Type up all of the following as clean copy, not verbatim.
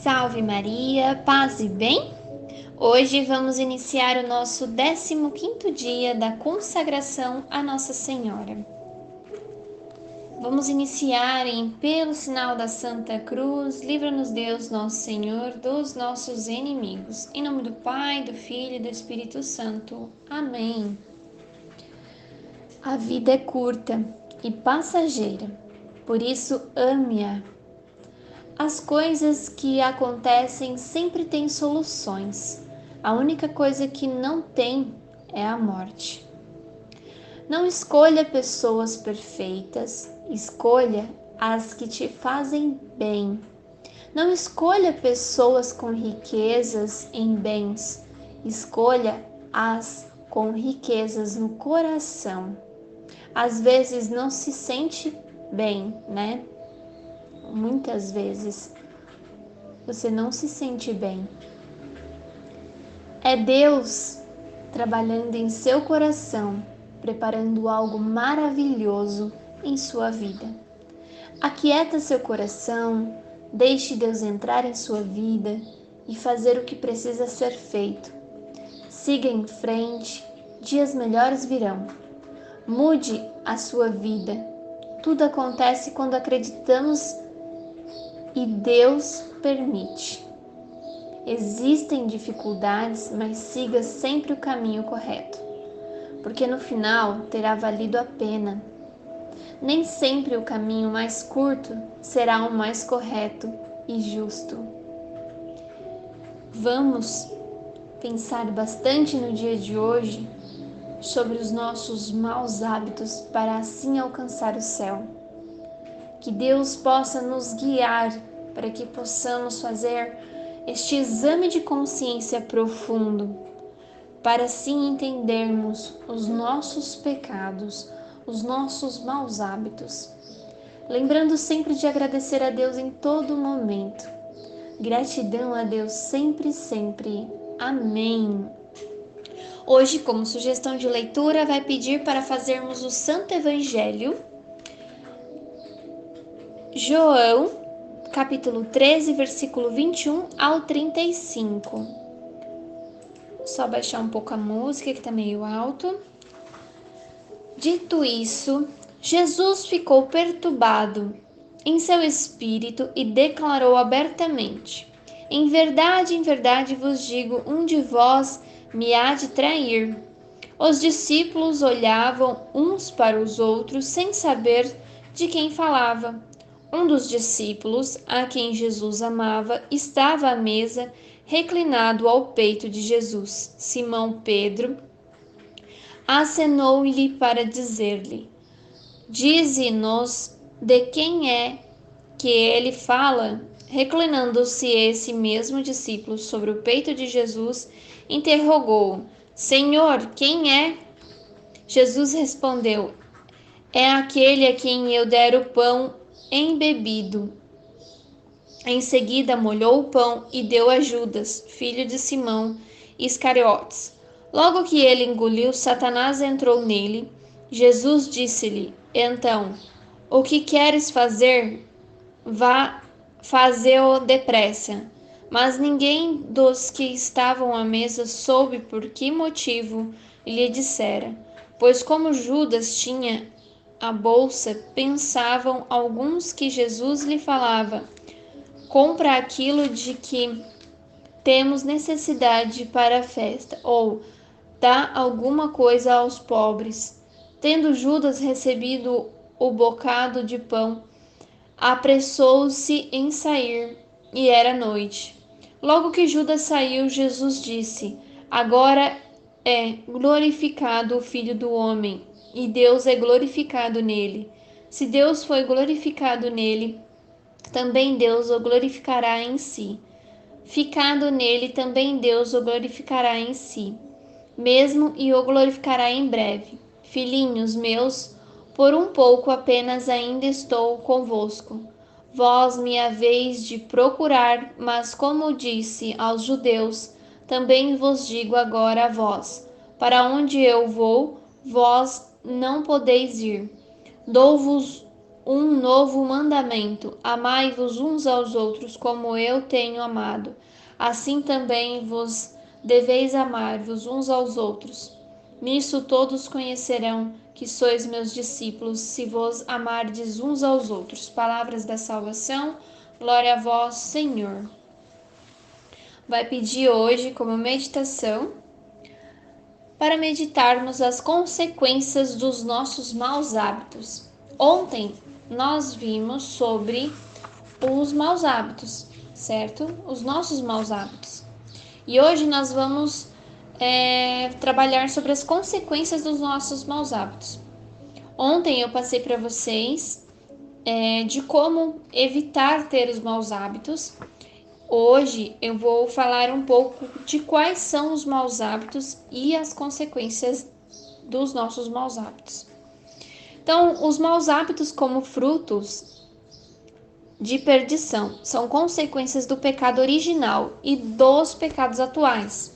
Salve Maria, paz e bem? Hoje vamos iniciar o nosso 15º dia da consagração a Nossa Senhora. Vamos iniciar pelo sinal da Santa Cruz, livra-nos Deus Nosso Senhor dos nossos inimigos. Em nome do Pai, do Filho e do Espírito Santo. Amém. A vida é curta e passageira, por isso ame-a. As coisas que acontecem sempre têm soluções. A única coisa que não tem é a morte. Não escolha pessoas perfeitas, escolha as que te fazem bem. Não escolha pessoas com riquezas em bens, escolha as com riquezas no coração. Às vezes não se sente bem, né? Muitas vezes você não se sente bem. É Deus trabalhando em seu coração, preparando algo maravilhoso em sua vida. Aquieta seu coração, deixe Deus entrar em sua vida e fazer o que precisa ser feito. Siga em frente, dias melhores virão. Mude a sua vida. Tudo acontece quando acreditamos e Deus permite. Existem dificuldades, mas siga sempre o caminho correto, porque no final terá valido a pena. Nem sempre o caminho mais curto será o mais correto e justo. Vamos pensar bastante no dia de hoje sobre os nossos maus hábitos para assim alcançar o céu. Que Deus possa nos guiar para que possamos fazer este exame de consciência profundo, para assim entendermos os nossos pecados, os nossos maus hábitos. Lembrando sempre de agradecer a Deus em todo momento. Gratidão a Deus sempre, sempre. Amém. Hoje, como sugestão de leitura, vai pedir para fazermos o Santo Evangelho. João, capítulo 13, versículo 21 ao 35. Só baixar um pouco a música, que está meio alto. Dito isso, Jesus ficou perturbado em seu espírito e declarou abertamente: em verdade vos digo, um de vós me há de trair. Os discípulos olhavam uns para os outros sem saber de quem falava. Um dos discípulos, a quem Jesus amava, estava à mesa, reclinado ao peito de Jesus. Simão Pedro acenou-lhe para dizer-lhe: dize-nos de quem é que ele fala. Reclinando-se esse mesmo discípulo sobre o peito de Jesus, interrogou-o: Senhor, quem é? Jesus respondeu: é aquele a quem eu der o pão embebido. Em seguida, molhou o pão e deu a Judas, filho de Simão Iscariotes. Logo que ele engoliu, Satanás entrou nele. Jesus disse-lhe: então, o que queres fazer? Vá faze-o depressa. Mas ninguém dos que estavam à mesa soube por que motivo lhe dissera, pois como Judas tinha a bolsa, pensavam alguns que Jesus lhe falava: compra aquilo de que temos necessidade para a festa, ou dá alguma coisa aos pobres. Tendo Judas recebido o bocado de pão, apressou-se em sair, e era noite. Logo que Judas saiu, Jesus disse: agora é glorificado o Filho do Homem, e Deus é glorificado nele. Se Deus foi glorificado nele, também Deus o glorificará em si. Ficando nele, também Deus o glorificará em si, mesmo e o glorificará em breve. Filhinhos meus, por um pouco apenas ainda estou convosco. Vós me haveis de procurar, mas como disse aos judeus, também vos digo agora a vós: para onde eu vou, vós não podeis ir. Dou-vos um novo mandamento: amai-vos uns aos outros como eu tenho amado. Assim também vos deveis amar-vos uns aos outros. Nisso todos conhecerão que sois meus discípulos, se vos amardes uns aos outros. Palavras da salvação, glória a vós, Senhor. Vai pedir hoje como meditação para meditarmos as consequências dos nossos maus hábitos. Ontem nós vimos sobre os maus hábitos, certo? Os nossos maus hábitos. E hoje nós vamos trabalhar sobre as consequências dos nossos maus hábitos. Ontem eu passei para vocês de como evitar ter os maus hábitos. Hoje eu vou falar um pouco de quais são os maus hábitos e as consequências dos nossos maus hábitos. Então, os maus hábitos como frutos de perdição são consequências do pecado original e dos pecados atuais.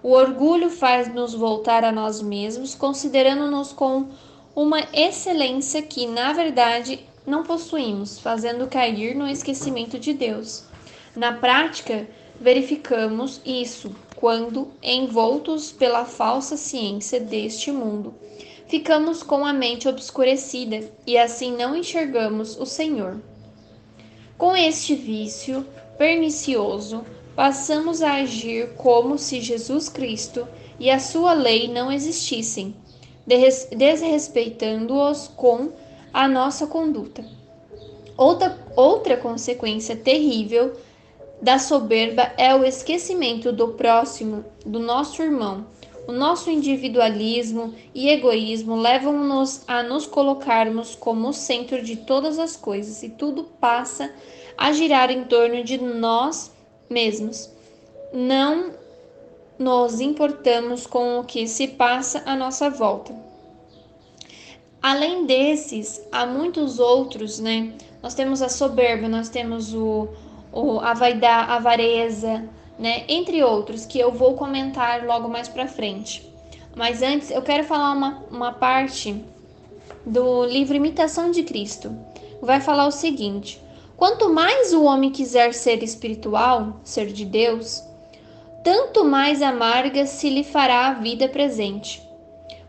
O orgulho faz-nos voltar a nós mesmos, considerando-nos com uma excelência que, na verdade, não possuímos, fazendo cair no esquecimento de Deus. Na prática, verificamos isso quando, envoltos pela falsa ciência deste mundo, ficamos com a mente obscurecida e assim não enxergamos o Senhor. Com este vício pernicioso, passamos a agir como se Jesus Cristo e a sua lei não existissem, desrespeitando-os com a nossa conduta. Outra consequência terrível da soberba é o esquecimento do próximo, do nosso irmão. O nosso individualismo e egoísmo levam-nos a nos colocarmos como o centro de todas as coisas e tudo passa a girar em torno de nós mesmos. Não nos importamos com o que se passa à nossa volta. Além desses, há muitos outros, né? Nós temos a soberba, nós temos a vaidade, a avareza, né? Entre outros, que eu vou comentar logo mais pra frente. Mas antes, eu quero falar uma parte do livro Imitação de Cristo. Vai falar o seguinte: quanto mais o homem quiser ser espiritual, ser de Deus, tanto mais amarga se lhe fará a vida presente,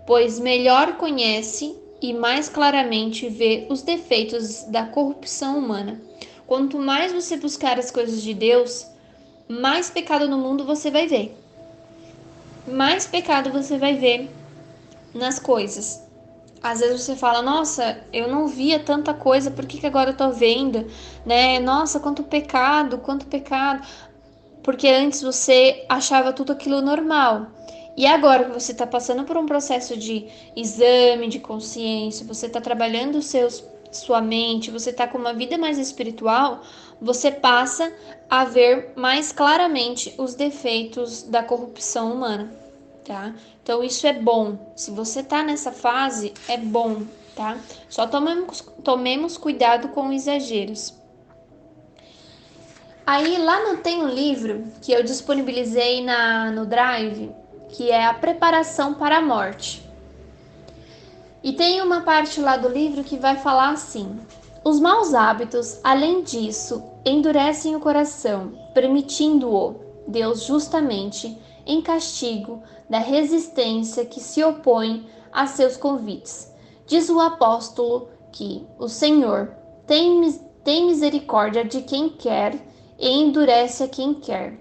pois melhor conhece e mais claramente vê os defeitos da corrupção humana. Quanto mais você buscar as coisas de Deus, mais pecado no mundo você vai ver. Mais pecado você vai ver nas coisas. Às vezes você fala, nossa, eu não via tanta coisa, por que agora eu tô vendo? Né? Nossa, quanto pecado, quanto pecado. Porque antes você achava tudo aquilo normal. E agora que você está passando por um processo de exame de consciência, você está trabalhando sua mente, você está com uma vida mais espiritual, você passa a ver mais claramente os defeitos da corrupção humana, tá? Então isso é bom. Se você está nessa fase, é bom, tá? Só tomemos cuidado com exageros. Aí lá tem um livro que eu disponibilizei no Drive, que é A Preparação para a Morte. E tem uma parte lá do livro que vai falar assim: os maus hábitos, além disso, endurecem o coração, permitindo-o, Deus justamente, em castigo da resistência que se opõe a seus convites. Diz o apóstolo que o Senhor tem misericórdia de quem quer e endurece a quem quer.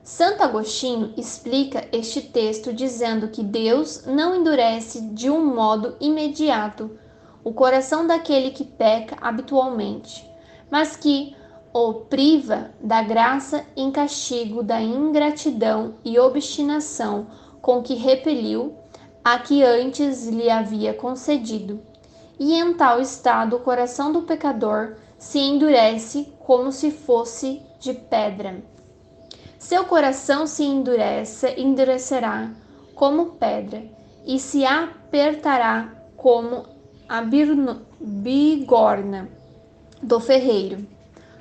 Santo Agostinho explica este texto dizendo que Deus não endurece de um modo imediato o coração daquele que peca habitualmente, mas que o priva da graça em castigo da ingratidão e obstinação com que repeliu a que antes lhe havia concedido. E em tal estado o coração do pecador se endurece como se fosse de pedra. Seu coração se endurecerá como pedra e se apertará como a bigorna do ferreiro.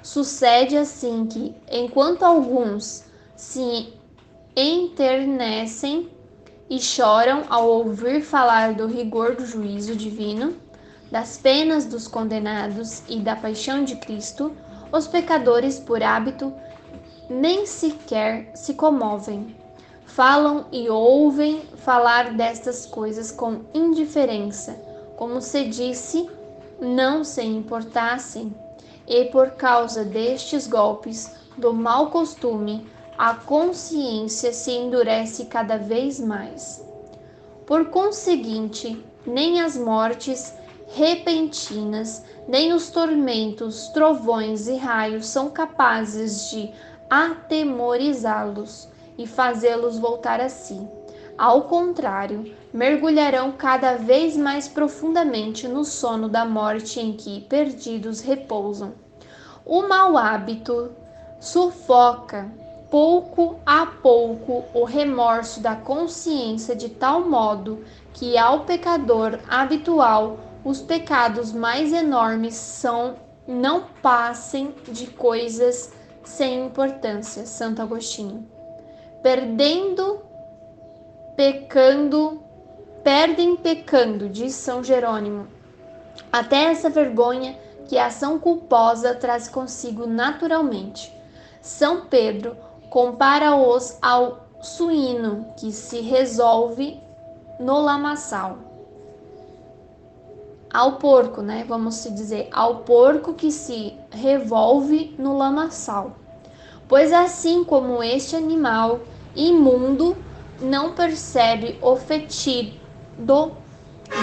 Sucede assim que, enquanto alguns se enternecem e choram ao ouvir falar do rigor do juízo divino, das penas dos condenados e da paixão de Cristo, os pecadores, por hábito, nem sequer se comovem. Falam e ouvem falar destas coisas com indiferença, como se disse, não se importassem. E por causa destes golpes do mau costume, a consciência se endurece cada vez mais. Por conseguinte, nem as mortes repentinas, nem os tormentos, trovões e raios são capazes de atemorizá-los e fazê-los voltar a si. Ao contrário, mergulharão cada vez mais profundamente no sono da morte em que, perdidos, repousam. O mau hábito sufoca, pouco a pouco, o remorso da consciência de tal modo que ao pecador habitual os pecados mais enormes não passem de coisas sem importância. Santo Agostinho. Perdem pecando, diz São Jerônimo. Até essa vergonha que a ação culposa traz consigo naturalmente. São Pedro compara-os ao suíno que se resolve no lamaçal. Ao porco, vamos se dizer, ao porco que se revolve no lamaçal. Pois assim como este animal imundo não percebe o fedido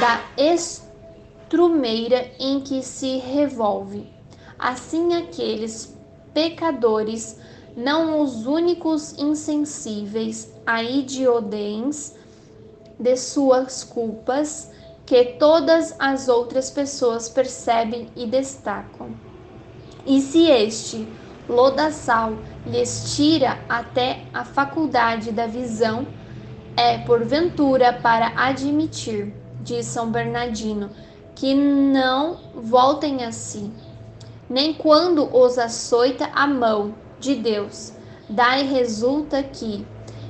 da estrumeira em que se revolve, assim aqueles pecadores, não os únicos insensíveis a idiodens de suas culpas, que todas as outras pessoas percebem e destacam. E se este lodaçal lhes tira até a faculdade da visão, é porventura para admitir, diz São Bernardino, que não voltem a si, nem quando os açoita a mão de Deus. Daí resulta que,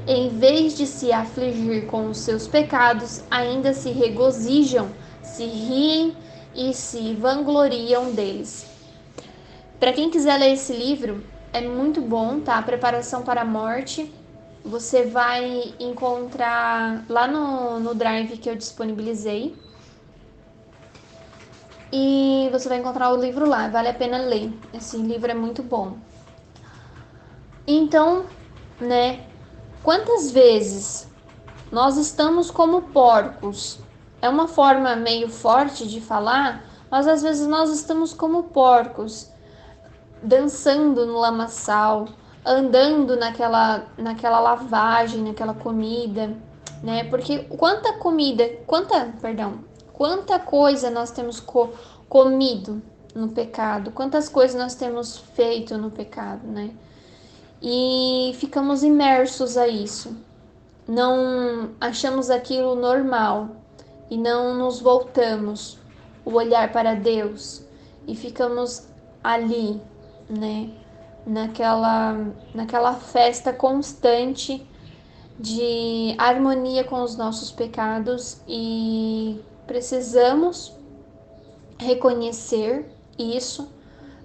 em vez de se afligir com os seus pecados, ainda se regozijam, se riem e se vangloriam deles. Para quem quiser ler esse livro, é muito bom, tá? Preparação para a Morte. Você vai encontrar lá no Drive que eu disponibilizei. E você vai encontrar o livro lá, vale a pena ler. Esse livro é muito bom. Então, quantas vezes nós estamos como porcos? É uma forma meio forte de falar, mas às vezes nós estamos como porcos, dançando no lamaçal, andando naquela lavagem, naquela comida, Porque quanta coisa nós temos comido no pecado, quantas coisas nós temos feito no pecado, E ficamos imersos a isso. Não achamos aquilo normal e não nos voltamos o olhar para Deus e ficamos ali, naquela festa constante de harmonia com os nossos pecados, e precisamos reconhecer isso,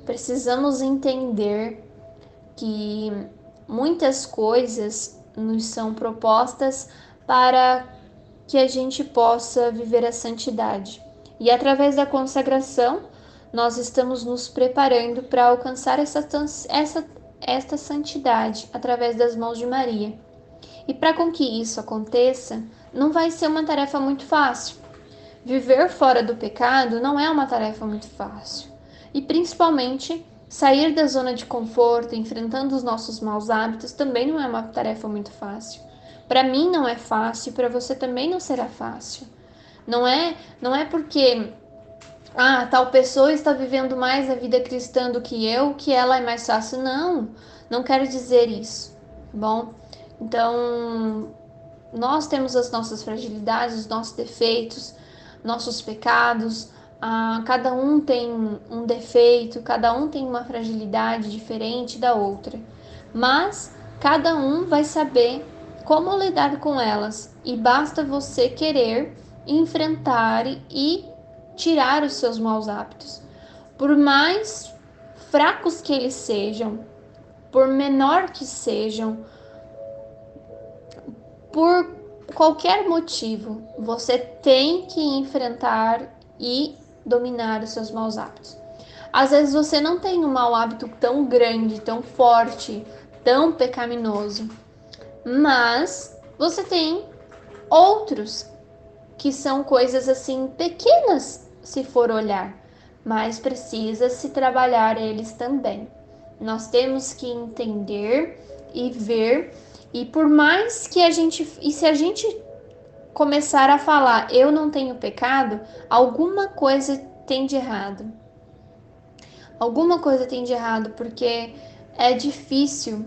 precisamos entender que muitas coisas nos são propostas para que a gente possa viver a santidade. E através da consagração, nós estamos nos preparando para alcançar esta santidade através das mãos de Maria. E para com que isso aconteça, não vai ser uma tarefa muito fácil. Viver fora do pecado não é uma tarefa muito fácil. E principalmente, sair da zona de conforto, enfrentando os nossos maus hábitos, também não é uma tarefa muito fácil. Para mim não é fácil, para você também não será fácil. Não é porque tal pessoa está vivendo mais a vida cristã do que eu, que ela é mais fácil. Não quero dizer isso, bom? Então, nós temos as nossas fragilidades, os nossos defeitos, nossos pecados. Cada um tem um defeito, cada um tem uma fragilidade diferente da outra. Mas cada um vai saber como lidar com elas. E basta você querer enfrentar e tirar os seus maus hábitos. Por mais fracos que eles sejam, por menor que sejam, por qualquer motivo, você tem que enfrentar e dominar os seus maus hábitos. Às vezes você não tem um mau hábito tão grande, tão forte, tão pecaminoso, mas você tem outros que são coisas assim pequenas, se for olhar, mas precisa se trabalhar eles também. Nós temos que entender e ver, e por mais que se a gente começar a falar eu não tenho pecado, alguma coisa tem de errado. Alguma coisa tem de errado, porque é difícil,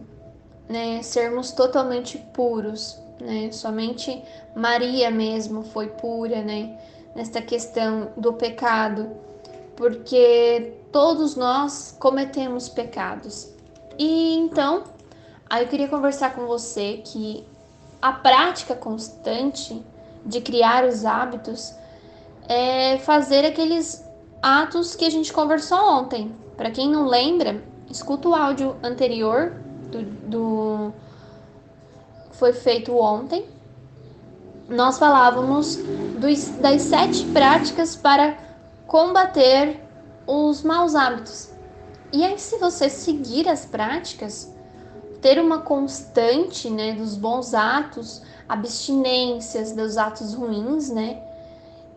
né, sermos totalmente puros, né? Somente Maria mesmo foi pura, né, nesta questão do pecado, porque todos nós cometemos pecados. E então, aí eu queria conversar com você que a prática constante de criar os hábitos é fazer aqueles atos que a gente conversou ontem. Para quem não lembra, escuta o áudio anterior do foi feito ontem. Nós falávamos das 7 práticas para combater os maus hábitos. E aí, se você seguir as práticas, ter uma constante, né, dos bons atos, abstinências dos atos ruins, né,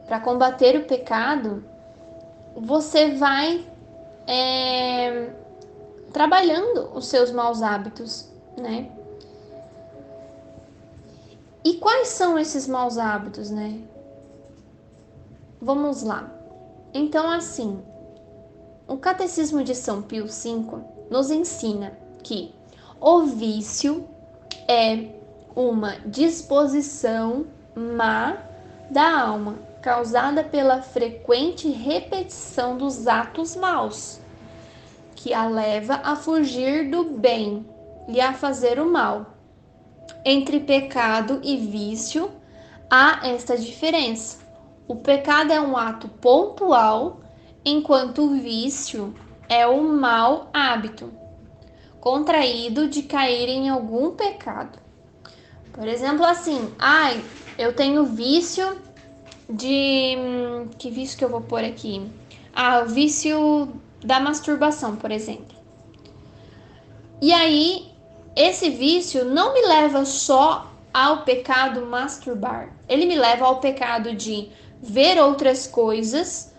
para combater o pecado, você vai trabalhando os seus maus hábitos, né? E quais são esses maus hábitos, né? Vamos lá. Então, assim, o Catecismo de São Pio V nos ensina que o vício é uma disposição má da alma, causada pela frequente repetição dos atos maus, que a leva a fugir do bem e a fazer o mal. Entre pecado e vício há esta diferença. O pecado é um ato pontual, enquanto o vício é um mau hábito, contraído de cair em algum pecado. Por exemplo, assim, eu tenho vício de... Que vício que eu vou pôr aqui? O vício da masturbação, por exemplo. E aí, esse vício não me leva só ao pecado masturbar. Ele me leva ao pecado de ver outras coisas,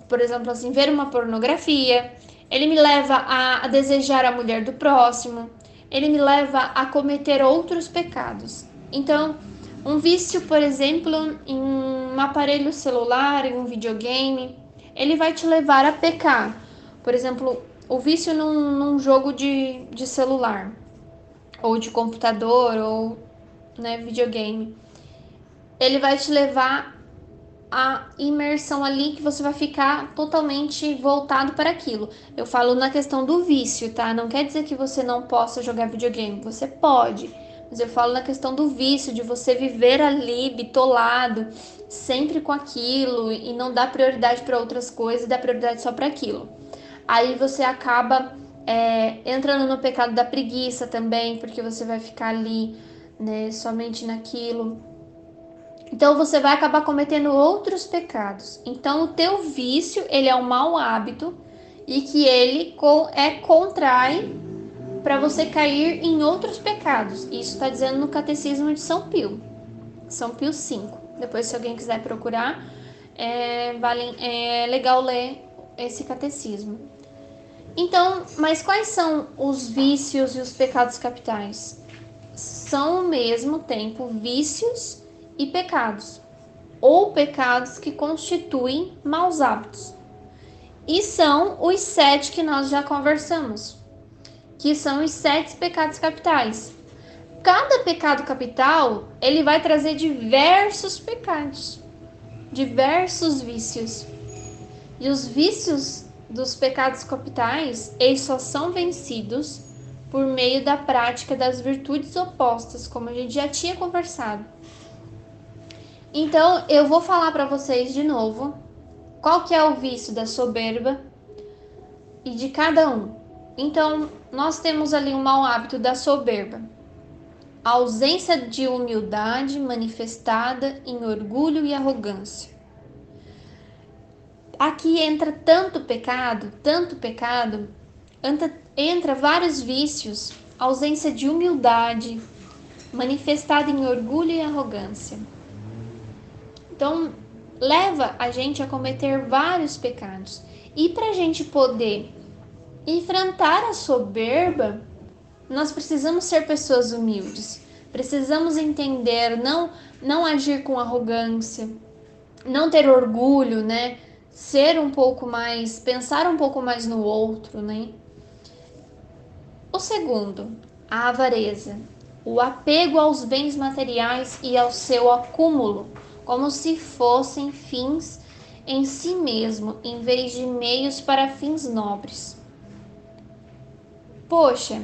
por exemplo, assim, ver uma pornografia. Ele me leva a desejar a mulher do próximo. Ele me leva a cometer outros pecados. Então, um vício, por exemplo, em um aparelho celular, em um videogame, ele vai te levar a pecar. Por exemplo, o vício num jogo de celular, ou de computador, ou, né, videogame. Ele vai te levar a imersão ali, que você vai ficar totalmente voltado para aquilo. Eu falo na questão do vício, tá? Não quer dizer que você não possa jogar videogame, você pode. Mas eu falo na questão do vício, de você viver ali bitolado, sempre com aquilo e não dar prioridade para outras coisas, dar prioridade só para aquilo. Aí você acaba entrando no pecado da preguiça também, porque você vai ficar ali, né, somente naquilo. Então você vai acabar cometendo outros pecados. Então o teu vício, ele é um mau hábito e que ele contrai para você cair em outros pecados. Isso está dizendo no Catecismo de São Pio V. Depois, se alguém quiser procurar, é legal ler esse catecismo. Então, mas quais são os vícios e os pecados capitais? São ao mesmo tempo vícios e pecados, ou pecados que constituem maus hábitos. E são os 7 que nós já conversamos, que são os 7 pecados capitais. Cada pecado capital, ele vai trazer diversos pecados, diversos vícios. E os vícios dos pecados capitais, eles só são vencidos por meio da prática das virtudes opostas, como a gente já tinha conversado. Então, eu vou falar para vocês de novo Qual que é o vício da soberba e de cada um? Então, nós temos ali um mau hábito da soberba. A ausência de humildade manifestada em orgulho e arrogância. Aqui entra tanto pecado, entra vários vícios, ausência de humildade, manifestada em orgulho e arrogância. Então, leva a gente a cometer vários pecados. E para a gente poder enfrentar a soberba, nós precisamos ser pessoas humildes. Precisamos entender, não agir com arrogância, não ter orgulho, né? Ser um pouco mais, pensar um pouco mais no outro, né? O segundo, a avareza, o apego aos bens materiais e ao seu acúmulo, como se fossem fins em si mesmo, em vez de meios para fins nobres. Poxa,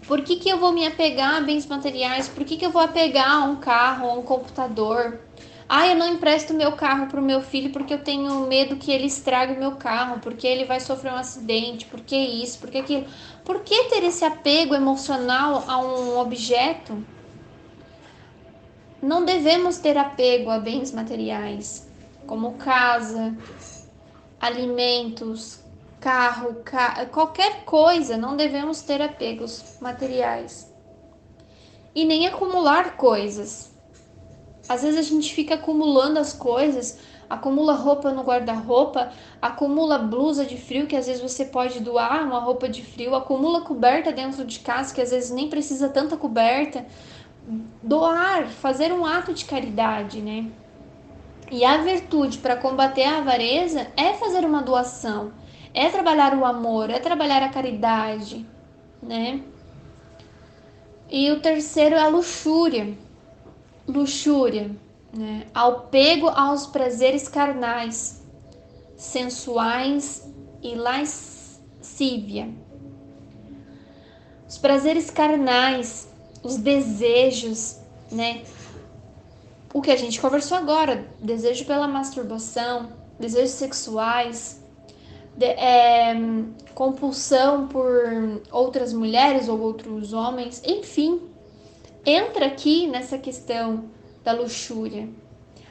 por que eu vou me apegar a bens materiais? Por que eu vou apegar a um carro, a um computador? Eu não empresto meu carro para o meu filho porque eu tenho medo que ele estrague o meu carro, porque ele vai sofrer um acidente, porque isso, porque aquilo. Por que ter esse apego emocional a um objeto? Não devemos ter apego a bens materiais, como casa, alimentos, carro, qualquer coisa. Não devemos ter apegos materiais. E nem acumular coisas. Às vezes a gente fica acumulando as coisas, acumula roupa no guarda-roupa, acumula blusa de frio que às vezes você pode doar uma roupa de frio, acumula coberta dentro de casa que às vezes nem precisa tanta coberta. Doar, fazer um ato de caridade, né? E a virtude para combater a avareza é fazer uma doação, é trabalhar o amor, é trabalhar a caridade, né? E o terceiro é a luxúria. Luxúria, né? Apego aos prazeres carnais, sensuais e lascívia. Os prazeres carnais, os desejos, né? O que a gente conversou agora, desejo pela masturbação, desejos sexuais, compulsão por outras mulheres ou outros homens, enfim, entra aqui nessa questão da luxúria.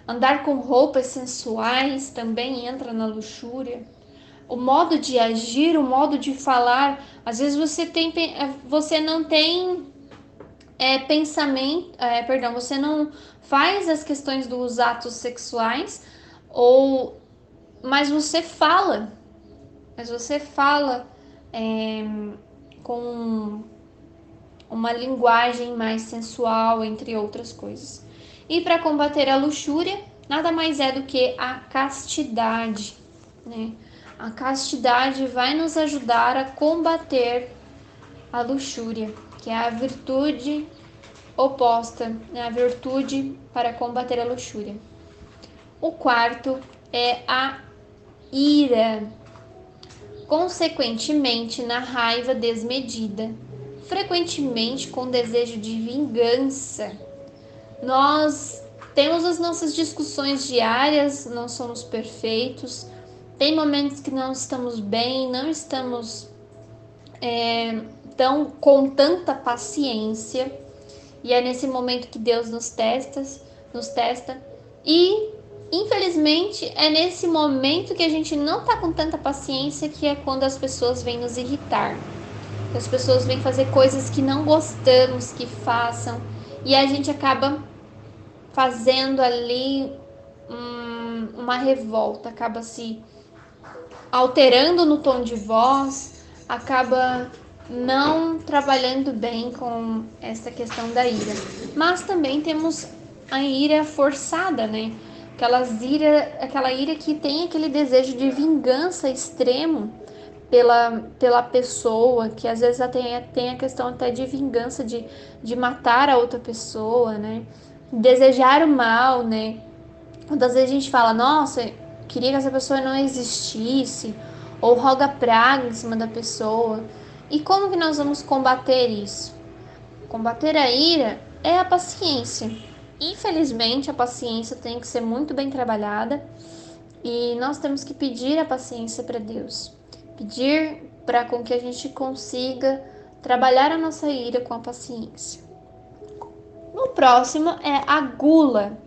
Andar com roupas sensuais também entra na luxúria. O modo de agir, o modo de falar, às vezes você não tem você não faz as questões dos atos sexuais, mas você fala, com uma linguagem mais sensual, entre outras coisas. E para combater a luxúria, nada mais é do que a castidade, né? A castidade vai nos ajudar a combater a luxúria, que é a virtude oposta, né? A virtude para combater a luxúria. O quarto é a ira, consequentemente na raiva desmedida, frequentemente com desejo de vingança. Nós temos as nossas discussões diárias, não somos perfeitos, tem momentos que não estamos bem, não estamos com tanta paciência, e é nesse momento que Deus nos testa, e infelizmente é nesse momento que a gente não está com tanta paciência, que é quando as pessoas vêm nos irritar. As pessoas vêm fazer coisas que não gostamos que façam, e a gente acaba fazendo ali uma revolta, acaba se alterando no tom de voz, acaba não trabalhando bem com essa questão da ira. Mas também temos a ira forçada, né? Aquela ira que tem aquele desejo de vingança extremo pela pessoa, que às vezes tem a questão até de vingança, de matar a outra pessoa, né? Desejar o mal, né? Muitas vezes a gente fala, nossa, queria que essa pessoa não existisse, ou roga praga em cima da pessoa. E como que nós vamos combater isso? Combater a ira é a paciência. Infelizmente, a paciência tem que ser muito bem trabalhada, E nós temos que pedir a paciência para Deus, pedir para com que a gente consiga trabalhar a nossa ira com a paciência. O próximo é a gula,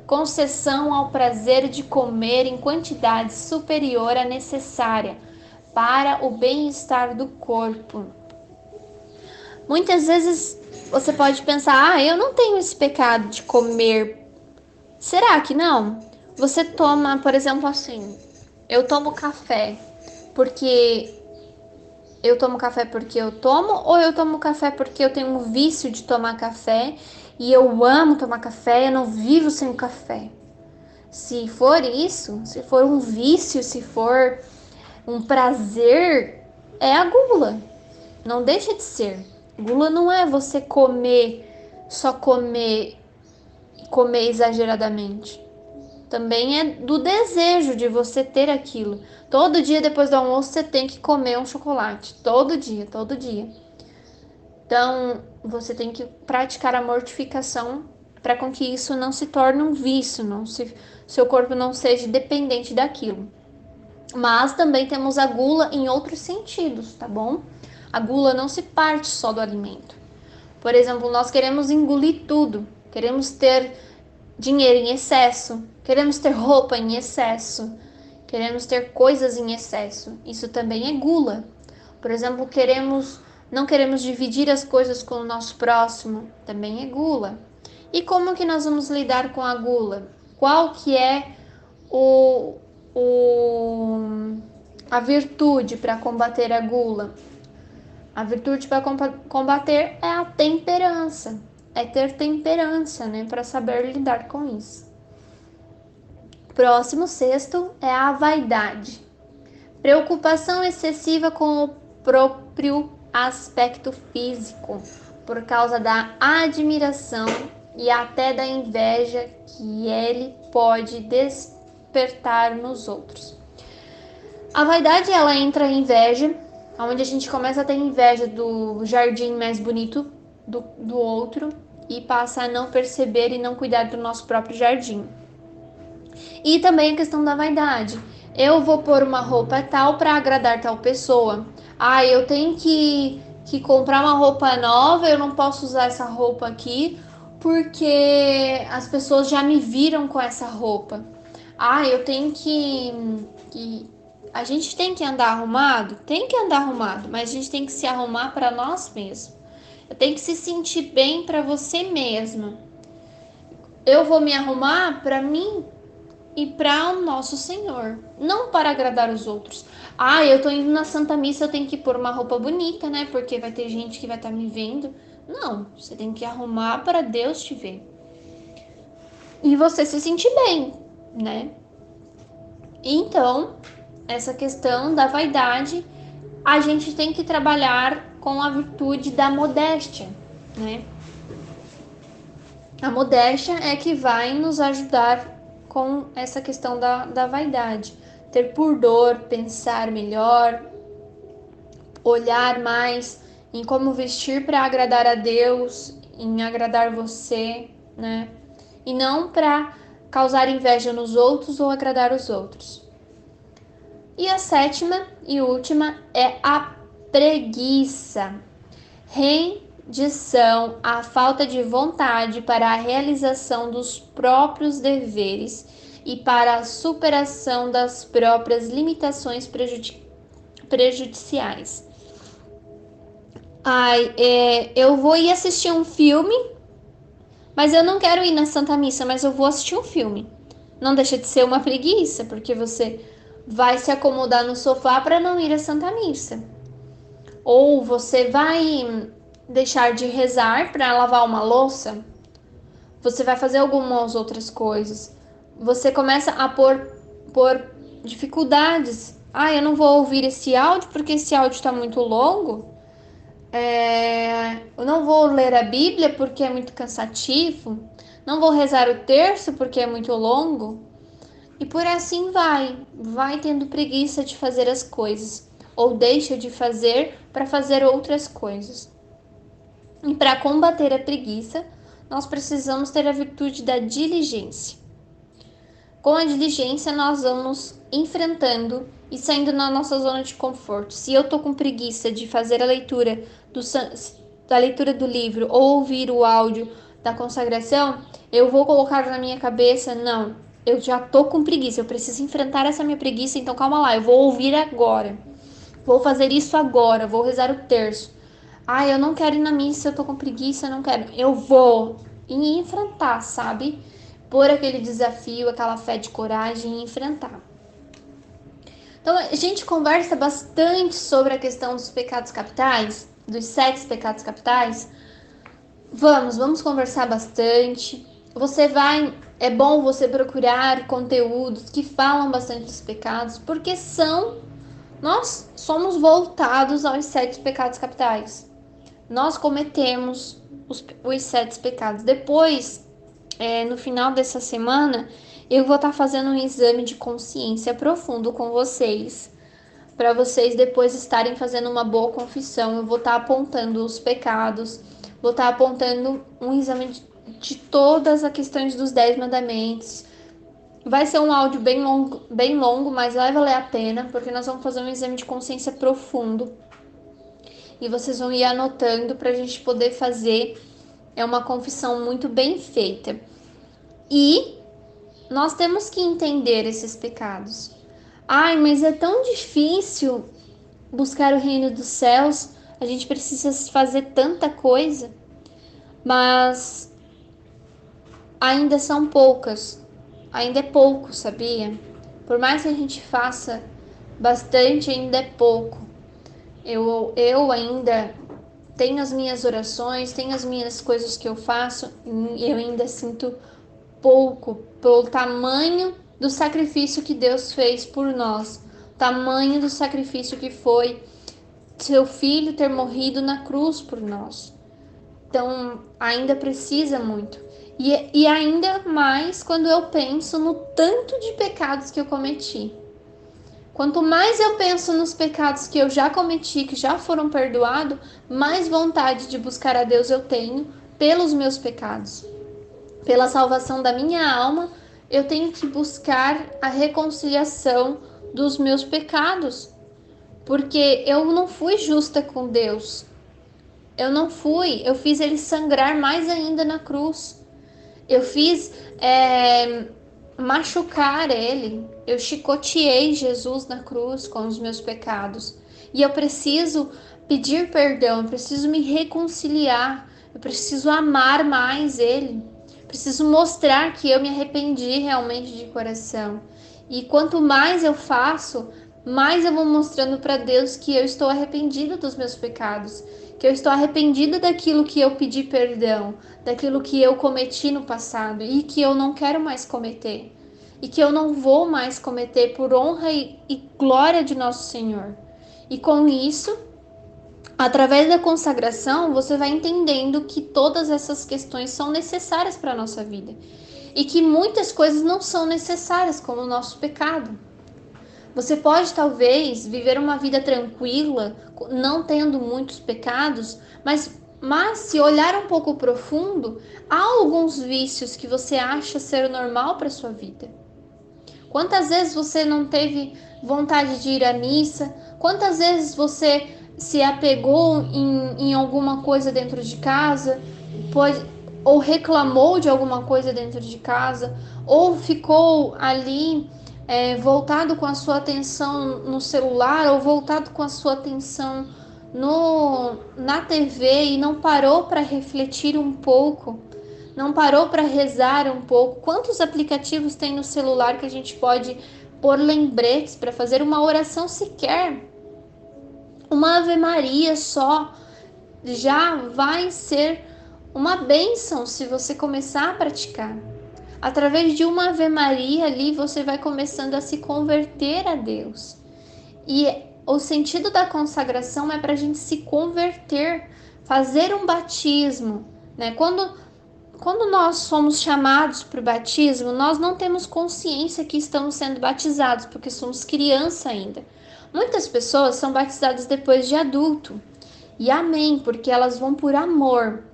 concessão ao prazer de comer em quantidade superior à necessária para o bem-estar do corpo. Muitas vezes você pode pensar, eu não tenho esse pecado de comer. Será que não? Você toma, por exemplo, assim, eu tomo café porque eu tomo, ou eu tomo café porque eu tenho um vício de tomar café e eu amo tomar café, eu não vivo sem o café. Se for isso, se for um vício, se for um prazer, é a gula. Não deixa de ser. Gula não é você comer, só comer e comer exageradamente. Também é do desejo de você ter aquilo. Todo dia depois do almoço você tem que comer um chocolate. Todo dia, todo dia. Então, você tem que praticar a mortificação para com que isso não se torne um vício, seu corpo não seja dependente daquilo. Mas também temos a gula em outros sentidos, tá bom? A gula não se parte só do alimento. Por exemplo, nós queremos engolir tudo. Queremos ter dinheiro em excesso, queremos ter roupa em excesso, queremos ter coisas em excesso. Isso também é gula. Por exemplo, não queremos dividir as coisas com o nosso próximo, também é gula. E como que nós vamos lidar com a gula? Qual que é o, a virtude para combater a gula? A virtude para combater é a temperança. É ter temperança, né, para saber lidar com isso. Próximo, sexto, é a vaidade. Preocupação excessiva com o próprio aspecto físico, por causa da admiração e até da inveja que ele pode despertar nos outros. A vaidade, ela entra em inveja, onde a gente começa a ter inveja do jardim mais bonito do outro e passa a não perceber e não cuidar do nosso próprio jardim. E também a questão da vaidade. Eu vou pôr uma roupa tal para agradar tal pessoa. Eu tenho que comprar uma roupa nova, eu não posso usar essa roupa aqui porque as pessoas já me viram com essa roupa. Eu tenho que a gente tem que andar arrumado? Tem que andar arrumado, mas a gente tem que se arrumar para nós mesmos. Eu tenho que se sentir bem para você mesma. Eu vou me arrumar para mim e para o nosso Senhor, não para agradar os outros. Eu tô indo na Santa Missa, eu tenho que pôr uma roupa bonita, né? Porque vai ter gente que vai estar me vendo. Não, você tem que arrumar para Deus te ver. E você se sentir bem, né? Então, essa questão da vaidade, a gente tem que trabalhar com a virtude da modéstia, né? A modéstia é que vai nos ajudar com essa questão da vaidade. Ter pudor, pensar melhor, olhar mais em como vestir para agradar a Deus, em agradar você, né? E não para causar inveja nos outros ou agradar os outros. E a sétima e última é a preguiça. Rendição à falta de vontade para a realização dos próprios deveres e para a superação das próprias limitações prejudiciais. Eu vou ir assistir um filme, mas eu não quero ir na Santa Missa, mas eu vou assistir um filme. Não deixa de ser uma preguiça, porque você vai se acomodar no sofá para não ir à Santa Missa. Ou você vai deixar de rezar para lavar uma louça, você vai fazer algumas outras coisas. Você começa a pôr dificuldades. Eu não vou ouvir esse áudio porque esse áudio está muito longo. Eu não vou ler a Bíblia porque é muito cansativo. Não vou rezar o terço porque é muito longo. E por assim vai tendo preguiça de fazer as coisas. Ou deixa de fazer para fazer outras coisas. E para combater a preguiça, nós precisamos ter a virtude da diligência. Com a diligência, nós vamos enfrentando e saindo da nossa zona de conforto. Se eu tô com preguiça de fazer a leitura da leitura do livro ou ouvir o áudio da consagração, eu vou colocar na minha cabeça, não, eu já tô com preguiça, eu preciso enfrentar essa minha preguiça, então calma lá, eu vou ouvir agora. Vou fazer isso agora, vou rezar o terço. Ah, eu não quero ir na missa, eu tô com preguiça, eu não quero. Eu vou e enfrentar, sabe? Por aquele desafio, aquela fé de coragem e enfrentar. Então, a gente conversa bastante sobre a questão dos pecados capitais, dos 7 pecados capitais. Vamos conversar bastante. É bom você procurar conteúdos que falam bastante dos pecados, porque nós somos voltados aos 7 pecados capitais. Nós cometemos os 7 pecados. Depois, no final dessa semana, eu vou estar fazendo um exame de consciência profundo com vocês, para vocês depois estarem fazendo uma boa confissão. Eu vou estar apontando os pecados, vou estar apontando um exame de todas as questões dos 10 mandamentos. Vai ser um áudio bem longo, mas vai valer a pena, porque nós vamos fazer um exame de consciência profundo. E vocês vão ir anotando para a gente poder fazer uma confissão muito bem feita. E nós temos que entender esses pecados. Ai, mas é tão difícil buscar o reino dos céus, a gente precisa fazer tanta coisa, mas ainda são poucas, ainda é pouco, sabia? Por mais que a gente faça bastante, ainda é pouco. Eu ainda tenho as minhas orações, tenho as minhas coisas que eu faço, e eu ainda sinto pouco pelo tamanho do sacrifício que Deus fez por nós, tamanho do sacrifício que foi seu filho ter morrido na cruz por nós. Então, ainda precisa muito. E ainda mais quando eu penso no tanto de pecados que eu cometi. Quanto mais eu penso nos pecados que eu já cometi, que já foram perdoados, mais vontade de buscar a Deus eu tenho pelos meus pecados. Pela salvação da minha alma, eu tenho que buscar a reconciliação dos meus pecados. Porque eu não fui justa com Deus. Eu fiz ele sangrar mais ainda na cruz. Eu fiz machucar ele. Eu chicoteei Jesus na cruz com os meus pecados. E eu preciso pedir perdão, eu preciso me reconciliar, eu preciso amar mais ele. Preciso mostrar que eu me arrependi realmente de coração. E quanto mais eu faço, mais eu vou mostrando para Deus que eu estou arrependida dos meus pecados, que eu estou arrependida daquilo que eu pedi perdão, daquilo que eu cometi no passado e que eu não quero mais cometer. E que eu não vou mais cometer por honra e glória de nosso Senhor. E com isso, através da consagração, você vai entendendo que todas essas questões são necessárias para a nossa vida. E que muitas coisas não são necessárias, como o nosso pecado. Você pode, talvez, viver uma vida tranquila, não tendo muitos pecados, mas se olhar um pouco profundo, há alguns vícios que você acha ser normal para sua vida. Quantas vezes você não teve vontade de ir à missa? Quantas vezes você se apegou em alguma coisa dentro de casa? Ou reclamou de alguma coisa dentro de casa? Ou ficou ali voltado com a sua atenção no celular? Ou voltado com a sua atenção na TV e não parou para refletir um pouco? Não parou para rezar um pouco? Quantos aplicativos tem no celular que a gente pode pôr lembretes para fazer uma oração sequer? Uma Ave Maria só já vai ser uma bênção se você começar a praticar. Através de uma Ave Maria ali você vai começando a se converter a Deus. E o sentido da consagração é para a gente se converter, fazer um batismo, né? Quando nós somos chamados para o batismo, nós não temos consciência que estamos sendo batizados, porque somos criança ainda. Muitas pessoas são batizadas depois de adulto. E amém, porque elas vão por amor.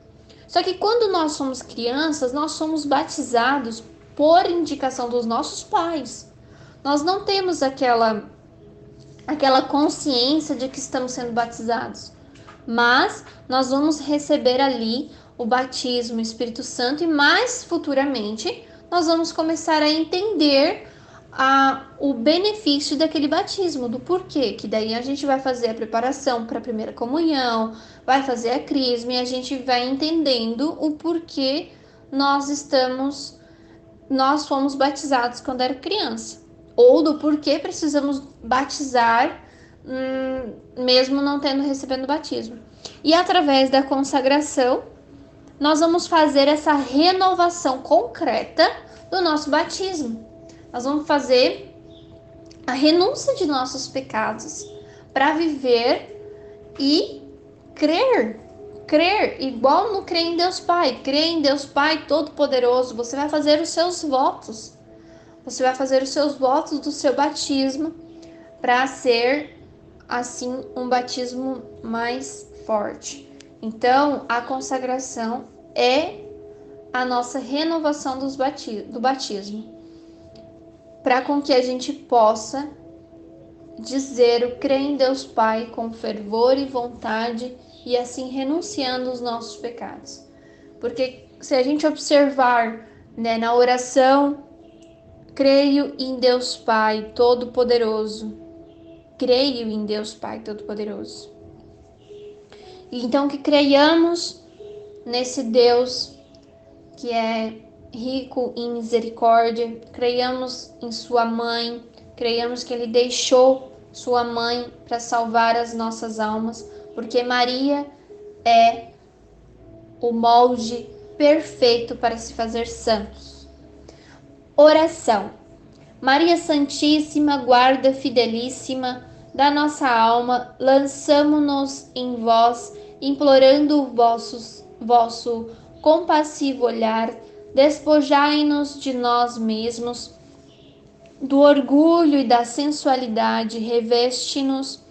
Só que quando nós somos crianças, nós somos batizados por indicação dos nossos pais. Nós não temos aquela consciência de que estamos sendo batizados, mas nós vamos receber ali o batismo, o Espírito Santo, e mais futuramente nós vamos começar a entender o benefício daquele batismo, do porquê, que daí a gente vai fazer a preparação para a primeira comunhão, vai fazer a crisma, e a gente vai entendendo o porquê nós fomos batizados quando era criança, ou do porquê precisamos batizar mesmo não recebendo batismo. E através da consagração, nós vamos fazer essa renovação concreta do nosso batismo. Nós vamos fazer a renúncia de nossos pecados para viver e crer, igual no crer em Deus Pai. Crer em Deus Pai Todo-Poderoso. Você vai fazer os seus votos. Você vai fazer os seus votos do seu batismo para ser, assim, um batismo mais forte. Então, a consagração é a nossa renovação do batismo, para com que a gente possa dizer o crer em Deus Pai com fervor e vontade, e assim renunciando os nossos pecados. Porque se a gente observar, na oração, creio em Deus Pai Todo-Poderoso, creio em Deus Pai Todo-Poderoso. Então que creiamos nesse Deus que é rico em misericórdia, creiamos em sua mãe, creiamos que ele deixou sua mãe para salvar as nossas almas, porque Maria é o molde perfeito para se fazer santos. Oração. Maria Santíssima, guarda fidelíssima da nossa alma, lançamo-nos em vós, implorando o vosso compassivo olhar, despojai-nos de nós mesmos, do orgulho e da sensualidade, reveste-nos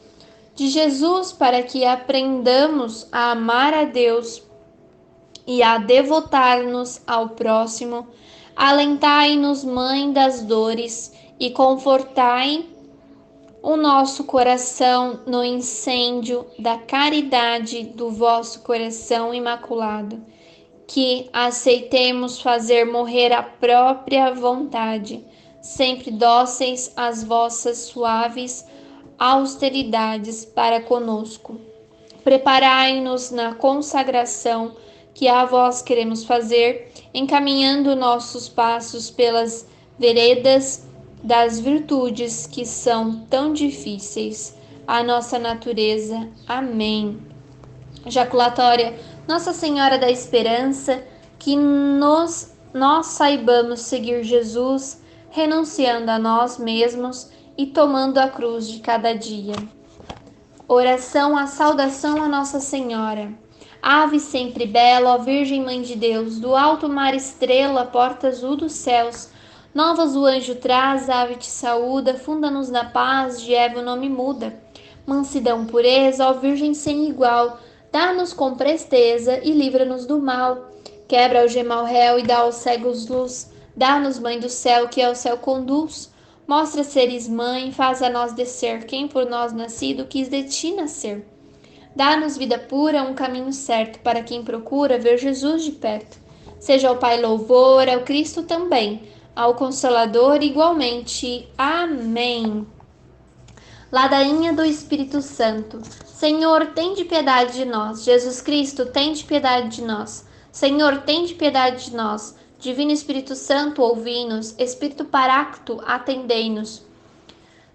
de Jesus para que aprendamos a amar a Deus e a devotar-nos ao próximo. Alentai-nos, Mãe das dores, e confortai o nosso coração no incêndio da caridade do vosso coração imaculado, que aceitemos fazer morrer a própria vontade, sempre dóceis às vossas suaves austeridades para conosco. Preparai-nos na consagração que a vós queremos fazer, encaminhando nossos passos pelas veredas das virtudes que são tão difíceis à nossa natureza. Amém. Jaculatória. Nossa Senhora da Esperança, que nós saibamos seguir Jesus, renunciando a nós mesmos e tomando a cruz de cada dia. Oração à saudação a Nossa Senhora. Ave sempre bela, ó Virgem Mãe de Deus, do alto mar estrela, porta azul dos céus, novas o anjo traz, ave te saúda, funda-nos na paz, de Eva o nome muda. Mansidão, pureza, ó Virgem sem igual, dá-nos com presteza e livra-nos do mal. Quebra o gemal réu e dá aos cegos luz, dá-nos, Mãe do céu, que ao céu conduz. Mostra seres mãe, faz a nós descer, quem por nós nascido quis de ti nascer. Dá-nos vida pura, um caminho certo, para quem procura ver Jesus de perto. Seja ao Pai louvor, ao Cristo também, ao Consolador igualmente. Amém. Ladainha do Espírito Santo. Senhor, tende piedade de nós. Jesus Cristo, tende piedade de nós. Senhor, tende piedade de nós. Divino Espírito Santo, ouvi-nos. Espírito Paráclito, atendei-nos.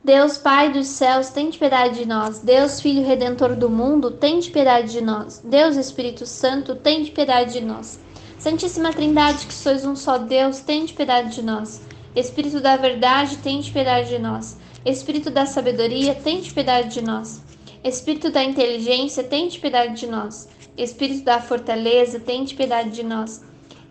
Deus Pai dos céus, tende piedade de nós. Deus Filho Redentor do mundo, tende piedade de nós. Deus Espírito Santo, tende piedade de nós. Santíssima Trindade, que sois um só Deus, tende piedade de nós. Espírito da verdade, tende piedade de nós. Espírito da sabedoria, tende piedade de nós. Espírito da inteligência, tende piedade de nós. Espírito da fortaleza, tende piedade de nós.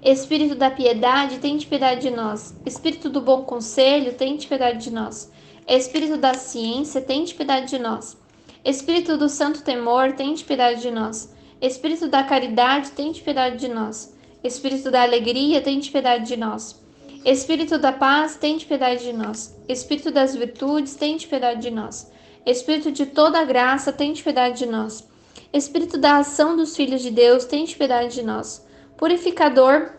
Espírito da piedade, tende piedade de nós. Espírito do bom conselho, tende piedade de nós. Espírito da ciência, tende piedade de nós. Espírito do santo temor, tende piedade de nós. Espírito da caridade, tende piedade de nós. Espírito da alegria, tende piedade de nós. Espírito da paz, tende piedade de nós. Espírito das virtudes, tende piedade de nós. Espírito de toda graça, tende piedade de nós. Espírito da ação dos filhos de Deus, tende piedade de nós. Purificador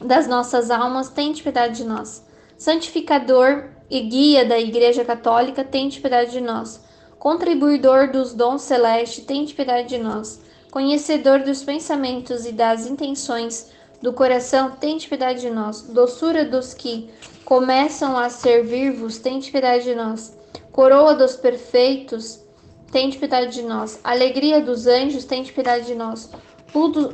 das nossas almas, tende piedade de nós. Santificador e guia da Igreja Católica, tende piedade de nós. Contribuidor dos dons celestes, tende piedade de nós. Conhecedor dos pensamentos e das intenções do coração, tende piedade de nós. Doçura dos que começam a servir-vos, tende piedade de nós. Coroa dos perfeitos, tende piedade de nós. Alegria dos anjos, tende piedade de nós.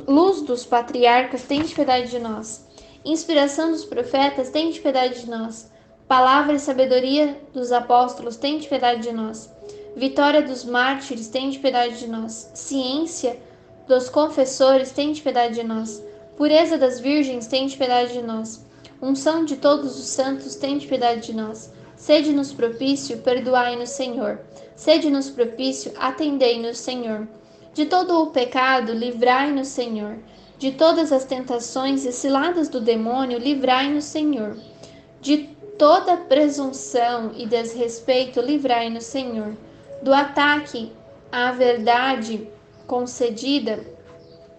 Luz dos patriarcas, tende piedade de nós. Inspiração dos profetas, tende piedade de nós. Palavra e sabedoria dos apóstolos, tende piedade de nós. Vitória dos mártires, tende piedade de nós. Ciência dos confessores, tende piedade de nós. Pureza das virgens, tende piedade de nós. Unção de todos os santos, tende piedade de nós. Sede-nos propício, perdoai-nos, Senhor. Sede-nos propício, atendei-nos, Senhor. De todo o pecado, livrai-nos, Senhor. De todas as tentações e ciladas do demônio, livrai-nos, Senhor. De toda presunção e desrespeito, livrai-nos, Senhor. Do ataque à verdade concedida,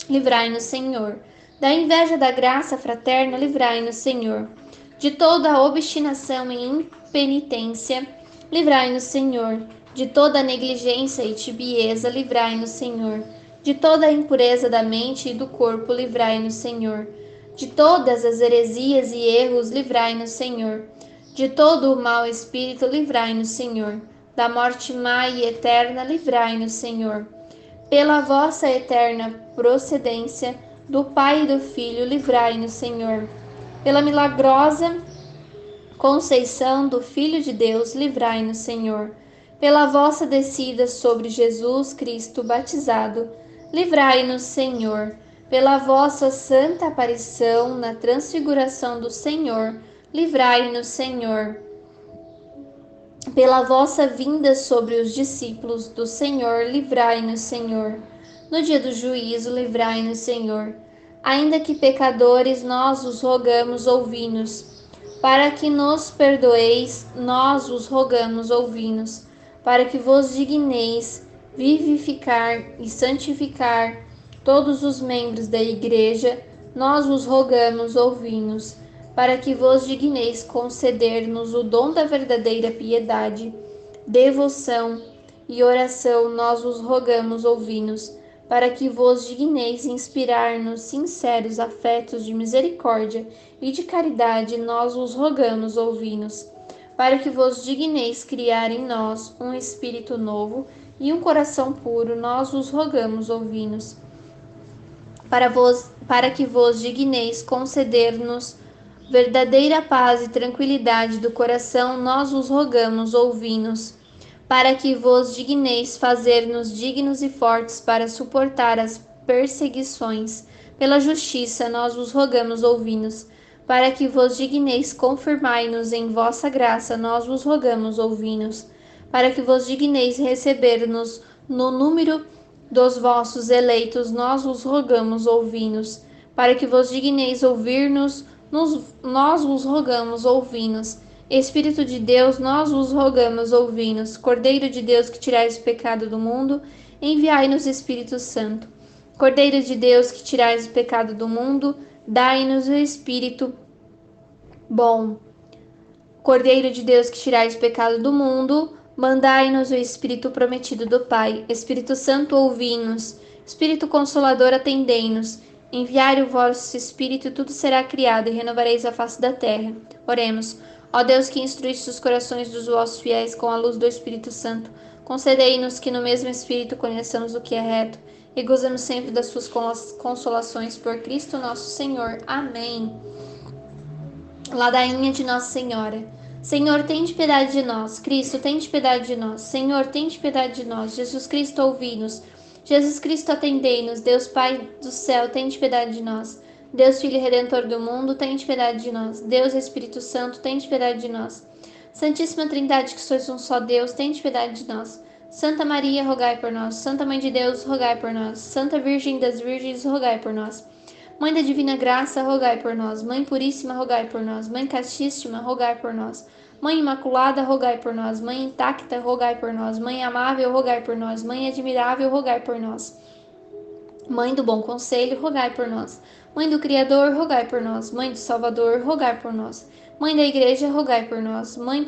livrai-nos, Senhor. Da inveja da graça fraterna, livrai-nos, Senhor. De toda a obstinação e impenitência, livrai-nos, Senhor. De toda a negligência e tibieza, livrai-nos, Senhor. De toda a impureza da mente e do corpo, livrai-nos, Senhor. De todas as heresias e erros, livrai-nos, Senhor. De todo o mau espírito, livrai-nos, Senhor. Da morte má e eterna, livrai-nos, Senhor. Pela vossa eterna procedência, do Pai e do Filho, livrai-nos, Senhor. Pela milagrosa conceição do Filho de Deus, livrai-nos, Senhor. Pela vossa descida sobre Jesus Cristo batizado, livrai-nos, Senhor. Pela vossa santa aparição na transfiguração do Senhor, livrai-nos, Senhor. Pela vossa vinda sobre os discípulos do Senhor, livrai-nos, Senhor. No dia do juízo, livrai-nos, Senhor. Ainda que pecadores, nós os rogamos, ouvi-nos. Para que nos perdoeis, nós os rogamos, ouvi-nos. Para que vos digneis vivificar e santificar todos os membros da Igreja, nós os rogamos, ouvi-nos. Para que vos digneis conceder-nos o dom da verdadeira piedade, devoção e oração, nós os rogamos, ouvi-nos. Para que vos digneis inspirar-nos sinceros afetos de misericórdia e de caridade, nós os rogamos, ouvi-nos. Para que vos digneis criar em nós um espírito novo e um coração puro, nós os rogamos, ouvi-nos. Para que vos digneis conceder-nos verdadeira paz e tranquilidade do coração, nós os rogamos, ouvi-nos. Para que vos digneis fazer-nos dignos e fortes para suportar as perseguições pela justiça, nós os rogamos, ouvi-nos. Para que vos digneis confirmai-nos em vossa graça, nós vos rogamos, ouvi-nos. Para que vos digneis receber-nos no número dos vossos eleitos, nós vos rogamos, ouvi-nos. Para que vos digneis ouvir-nos, nós vos rogamos, ouvi-nos. Espírito de Deus, nós vos rogamos, ouvi-nos. Cordeiro de Deus, que tirais o pecado do mundo, enviai-nos Espírito Santo. Cordeiro de Deus, que tirais o pecado do mundo, dai-nos o Espírito bom. Cordeiro de Deus, que tirais o pecado do mundo, mandai-nos o Espírito prometido do Pai. Espírito Santo, ouvi-nos. Espírito Consolador, atendei-nos. Enviai o vosso Espírito, e tudo será criado, e renovareis a face da terra. Oremos. Ó Deus, que instruíste os corações dos vossos fiéis com a luz do Espírito Santo, concedei-nos que no mesmo Espírito conheçamos o que é reto e gozemos sempre das suas consolações por Cristo nosso Senhor. Amém. Ladainha de Nossa Senhora. Senhor, tende piedade de nós. Cristo, tende piedade de nós. Senhor, tende piedade de nós. Jesus Cristo, ouvi-nos. Jesus Cristo, atendei-nos. Deus Pai do céu, tende piedade de nós. Deus Filho Redentor do mundo, tende piedade de nós. Deus Espírito Santo, tende piedade de nós. Santíssima Trindade, que sois um só Deus, tende piedade de nós. Santa Maria, rogai por nós. Santa Mãe de Deus, rogai por nós. Santa Virgem das Virgens, rogai por nós. Mãe da divina graça, rogai por nós. Mãe puríssima, rogai por nós. Mãe castíssima, rogai por nós. Mãe imaculada, rogai por nós. Mãe intacta, rogai por nós. Mãe amável, rogai por nós. Mãe admirável, rogai por nós. Mãe do bom conselho, rogai por nós. Mãe do Criador, rogai por nós. Mãe do Salvador, rogai por nós. Mãe da Igreja, rogai por nós. Mãe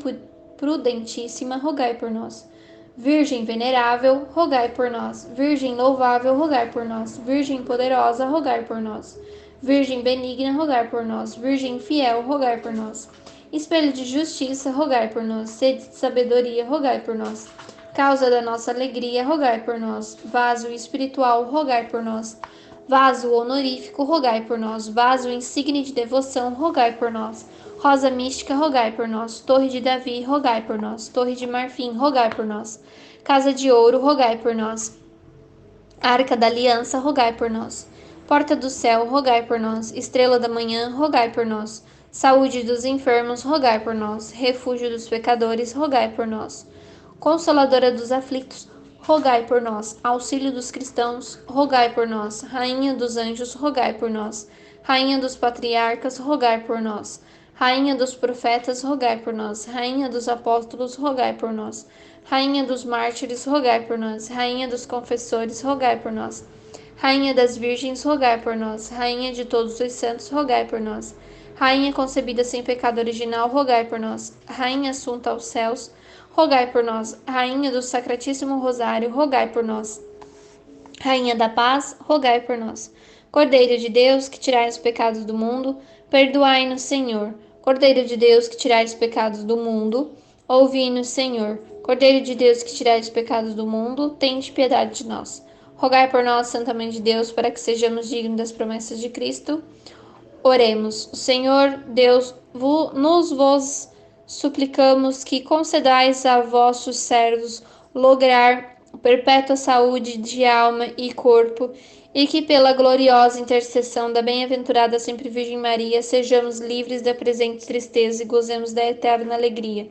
prudentíssima, rogai por nós. Virgem venerável, rogai por nós. Virgem louvável, rogai por nós. Virgem poderosa, rogai por nós. Virgem benigna, rogai por nós. Virgem fiel, rogai por nós. Espelho de justiça, rogai por nós. Sede de sabedoria, rogai por nós. Causa da nossa alegria, rogai por nós. Vaso espiritual, rogai por nós. Vaso honorífico, rogai por nós. Vaso insigne de devoção, rogai por nós. Rosa mística, rogai por nós. Torre de Davi, rogai por nós. Torre de marfim, rogai por nós. Casa de ouro, rogai por nós. Arca da aliança, rogai por nós. Porta do céu, rogai por nós. Estrela da manhã, rogai por nós. Saúde dos enfermos, rogai por nós. Refúgio dos pecadores, rogai por nós. Consoladora dos aflitos, rogai por nós. Auxílio dos cristãos, rogai por nós. Rainha dos anjos, rogai por nós. Rainha dos patriarcas, rogai por nós. Rainha dos profetas, rogai por nós. Rainha dos apóstolos, rogai por nós. Rainha dos mártires, rogai por nós. Rainha dos confessores, rogai por nós. Rainha das virgens, rogai por nós. Rainha de todos os santos, rogai por nós. Rainha concebida sem pecado original, rogai por nós. Rainha assunta aos céus, rogai por nós. Rainha do Sacratíssimo Rosário, rogai por nós. Rainha da Paz, rogai por nós. Cordeiro de Deus, que tirai os pecados do mundo, perdoai-nos, Senhor. Cordeiro de Deus, que tirai os pecados do mundo, ouvi-nos, Senhor. Cordeiro de Deus, que tirai os pecados do mundo, tende piedade de nós. Rogai por nós, Santa Mãe de Deus, para que sejamos dignos das promessas de Cristo. Oremos. Senhor Deus, vos suplicamos que concedais a vossos servos lograr perpétua saúde de alma e corpo, e que pela gloriosa intercessão da bem-aventurada sempre Virgem Maria sejamos livres da presente tristeza e gozemos da eterna alegria.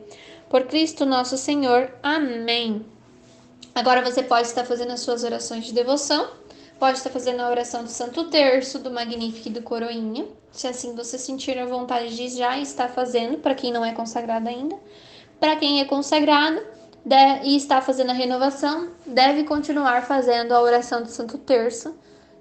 Por Cristo nosso Senhor. Amém. Agora você pode estar fazendo as suas orações de devoção, pode estar fazendo a oração do Santo Terço, do Magnífico e do Coroinha, se assim você sentir a vontade de já estar fazendo, para quem não é consagrado ainda. Para quem é consagrado e está fazendo a renovação, deve continuar fazendo a oração do Santo Terço,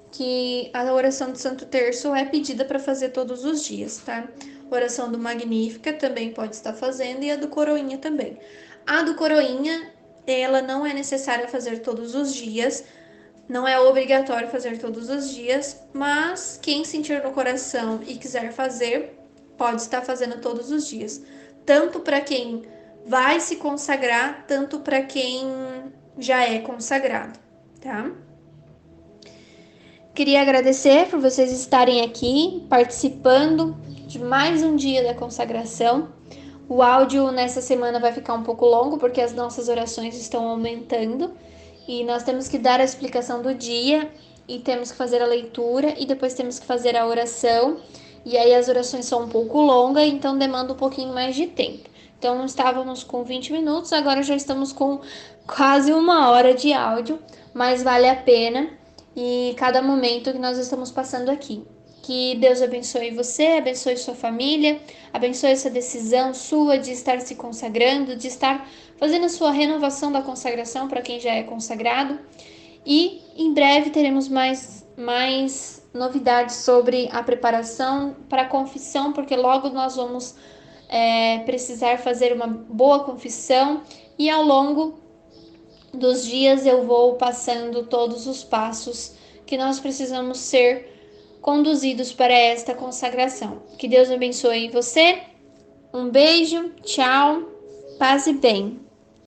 que a oração do Santo Terço é pedida para fazer todos os dias, tá? A oração do Magnífica também pode estar fazendo e a do Coroinha também. A do Coroinha, ela não é necessária fazer todos os dias, não é obrigatório fazer todos os dias, mas quem sentir no coração e quiser fazer, pode estar fazendo todos os dias. Tanto para quem vai se consagrar, tanto para quem já é consagrado, tá? Queria agradecer por vocês estarem aqui, participando de mais um dia da consagração. O áudio nessa semana vai ficar um pouco longo, porque as nossas orações estão aumentando. E nós temos que dar a explicação do dia, e temos que fazer a leitura, e depois temos que fazer a oração. E aí as orações são um pouco longas, então demanda um pouquinho mais de tempo. Então estávamos com 20 minutos, agora já estamos com quase 1 hora de áudio, mas vale a pena, e cada momento que nós estamos passando aqui. Que Deus abençoe você, abençoe sua família, abençoe essa decisão sua de estar se consagrando, de estar fazendo a sua renovação da consagração para quem já é consagrado. E em breve teremos mais novidades sobre a preparação para a confissão, porque logo nós vamos precisar fazer uma boa confissão, e ao longo dos dias eu vou passando todos os passos que nós precisamos ser conduzidos para esta consagração. Que Deus abençoe você. Um beijo, tchau, paz e bem.